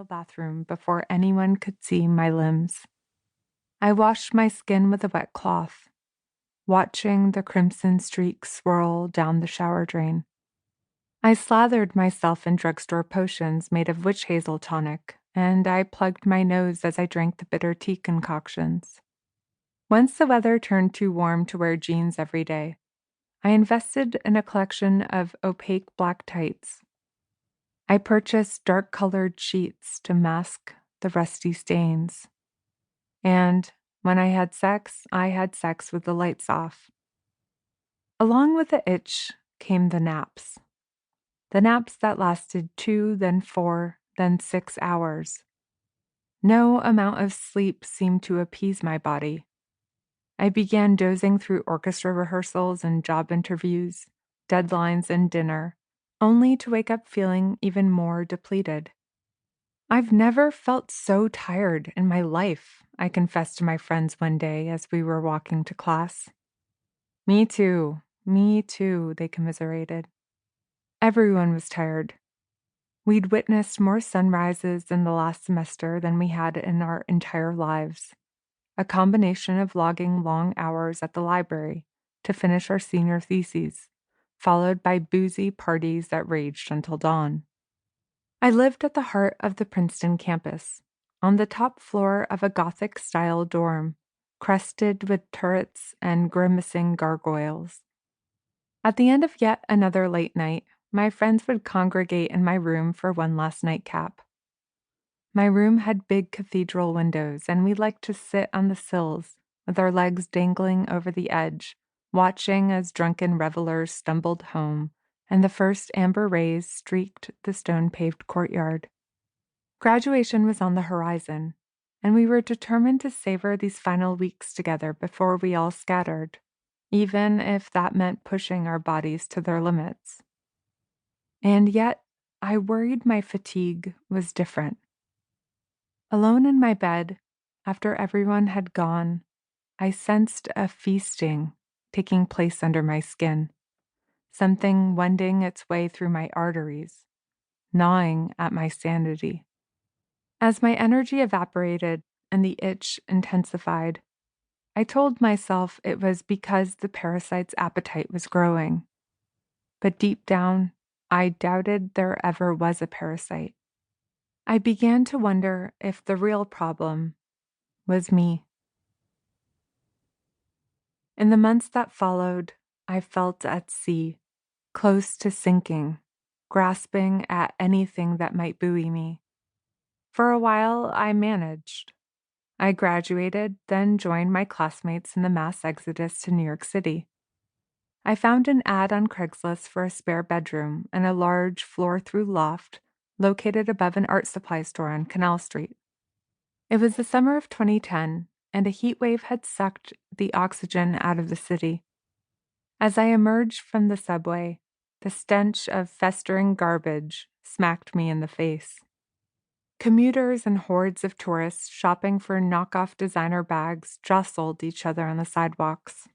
communal bathroom before anyone could see my limbs. I washed my skin with a wet cloth, watching the crimson streaks swirl down the shower drain. I slathered myself in drugstore potions made of witch hazel tonic, and I plugged my nose as I drank the bitter tea concoctions. Once the weather turned too warm to wear jeans every day, I invested in a collection of opaque black tights. I purchased dark-colored sheets to mask the rusty stains. And when I had sex with the lights off. Along with the itch came the naps. The naps that lasted 2, then 4, then 6 hours. No amount of sleep seemed to appease my body. I began dozing through orchestra rehearsals and job interviews, deadlines and dinner, only to wake up feeling even more depleted. I've never felt so tired in my life, I confessed to my friends one day as we were walking to class. Me too, they commiserated. Everyone was tired. We'd witnessed more sunrises in the last semester than we had in our entire lives. A combination of logging long hours at the library to finish our senior theses, followed by boozy parties that raged until dawn. I lived at the heart of the Princeton campus, on the top floor of a Gothic-style dorm, crested with turrets and grimacing gargoyles. At the end of yet another late night, my friends would congregate in my room for one last nightcap. My room had big cathedral windows, and we liked to sit on the sills with our legs dangling over the edge, watching as drunken revelers stumbled home and the first amber rays streaked the stone-paved courtyard. Graduation was on the horizon, and we were determined to savor these final weeks together before we all scattered, even if that meant pushing our bodies to their limits. And yet, I worried my fatigue was different. Alone in my bed, after everyone had gone, I sensed a feasting taking place under my skin, something wending its way through my arteries, gnawing at my sanity. As my energy evaporated and the itch intensified, I told myself it was because the parasite's appetite was growing. But deep down, I doubted there ever was a parasite. I began to wonder if the real problem was me. In the months that followed, I felt at sea, close to sinking, grasping at anything that might buoy me. For a while, I managed. I graduated, then joined my classmates in the mass exodus to New York City. I found an ad on Craigslist for a spare bedroom in a large floor-through loft located above an art supply store on Canal Street. It was the summer of 2010, and a heat wave had sucked the oxygen out of the city. As I emerged from the subway, the stench of festering garbage smacked me in the face. Commuters and hordes of tourists shopping for knockoff designer bags jostled each other on the sidewalks.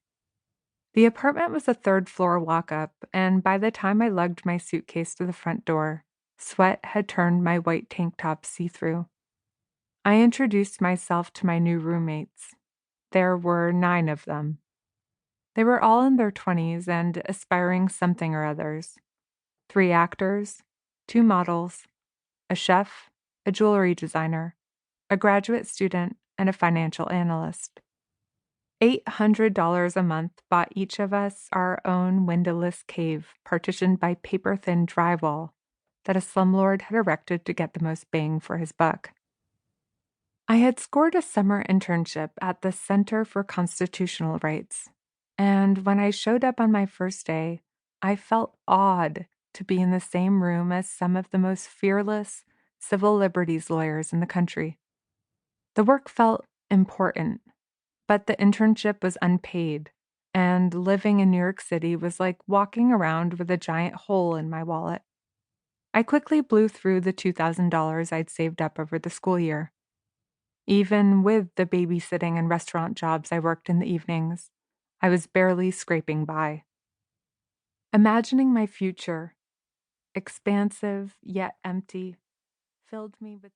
The apartment was a third-floor walk-up, and by the time I lugged my suitcase to the front door, sweat had turned my white tank top see-through. I introduced myself to my new roommates. There were 9 of them. They were all in their 20s and aspiring something or others. 3 actors, 2 models, a chef, a jewelry designer, a graduate student, and a financial analyst. $800 a month bought each of us our own windowless cave partitioned by paper-thin drywall that a slumlord had erected to get the most bang for his buck. I had scored a summer internship at the Center for Constitutional Rights, and when I showed up on my first day, I felt awed to be in the same room as some of the most fearless civil liberties lawyers in the country. The work felt important, but the internship was unpaid, and living in New York City was like walking around with a giant hole in my wallet. I quickly blew through the $2,000 I'd saved up over the school year. Even with the babysitting and restaurant jobs I worked in the evenings, I was barely scraping by. Imagining my future, expansive yet empty, filled me with